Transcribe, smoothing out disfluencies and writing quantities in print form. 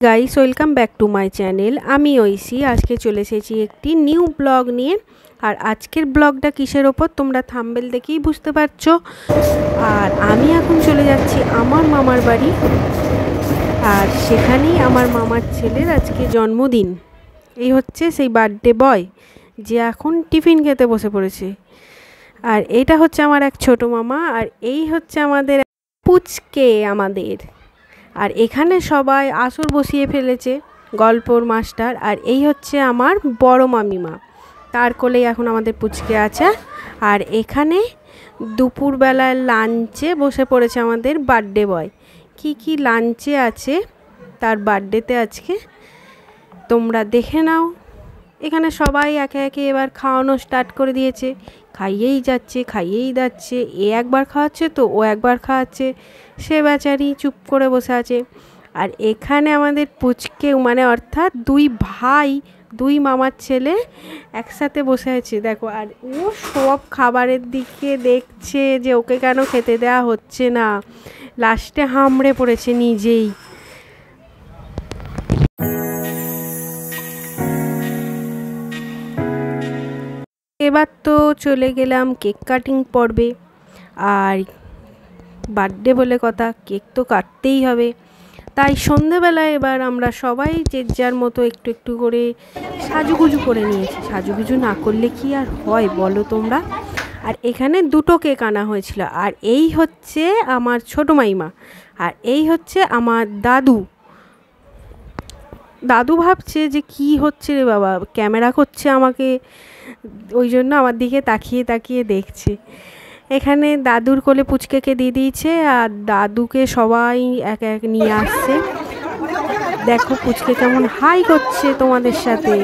Guys, welcome back to my channel. আমি ঐশী আজকে চলে এসেছি একটি নিউ ব্লগ নিয়ে। আর আজকের ব্লগটা কিসের ওপর তোমরা থাম্বনেল দেখেই বুঝতে পারছো। আর আমি এখন চলে যাচ্ছি আমার মামার বাড়ি, আর সেখানেই আমার মামার ছেলের আজকে জন্মদিন। এই হচ্ছে সেই বার্থডে বয় যে এখন টিফিন খেতে বসে পড়েছে। আর এটা হচ্ছে আমার এক ছোট মামা, আর এই হচ্ছে আমাদের পুচকে আমাদের। আর এখানে সবাই আসর বসিয়ে ফেলেছে, গল্পর মাস্টার। আর এই হচ্ছে আমার বড় মামিমা, তার কোলেই এখন আমাদের পুচকে আছে। আর এখানে দুপুরবেলার লাঞ্চে বসে পড়েছে আমাদের বার্থডে বয়। কি কি লাঞ্চে আছে তার বার্থডেতে আজকে তোমরা দেখে নাও। এখানে সবাই একে একে এবার খাওয়ানো স্টার্ট করে দিয়েছে, খাইয়েই যাচ্ছে। এ একবার খাওয়াচ্ছে তো ও একবার খাওয়াচ্ছে, সে বেচারি চুপ করে বসে আছে। আর এখানে আমাদের পুচকে মানে অর্থাৎ দুই ভাই, দুই মামার ছেলে একসাথে বসে আছে দেখো। আর ও সব খাবারের দিকে দেখছে যে ওকে কেন খেতে দেওয়া হচ্ছে না। লাস্টে হামড়ে পড়েছে নিজেই। এবার তো চলে গেলাম কেক কাটিং পর্বে। আর বার্থডে বলে কথা, কেক তো কাটতেই হবে। তাই সন্ধেবেলায় এবার আমরা সবাই যে যার মতো একটু একটু করে সাজুগুজু করে নিয়েছি। সাজুগুজু না করলে কি আর হয় বলো তোমরা। আর এখানে দুটো কেক আনা হয়েছিল। আর এই হচ্ছে আমার ছোটো মাইমা, আর এই হচ্ছে আমার দাদু। দাদু ভাবছে যে কি হচ্ছে রে বাবা, ক্যামেরা করছে আমাকে, ওই জন্য আমার দিকে তাকিয়ে তাকিয়ে দেখছে। এখানে দাদুর কোলে পুচকেকে দিয়ে দিয়েছে, আর দাদুকে সবাই এক এক নিয়ে আসছে। দেখো পুচকে কেমন হাই করছে তোমাদের সাথে।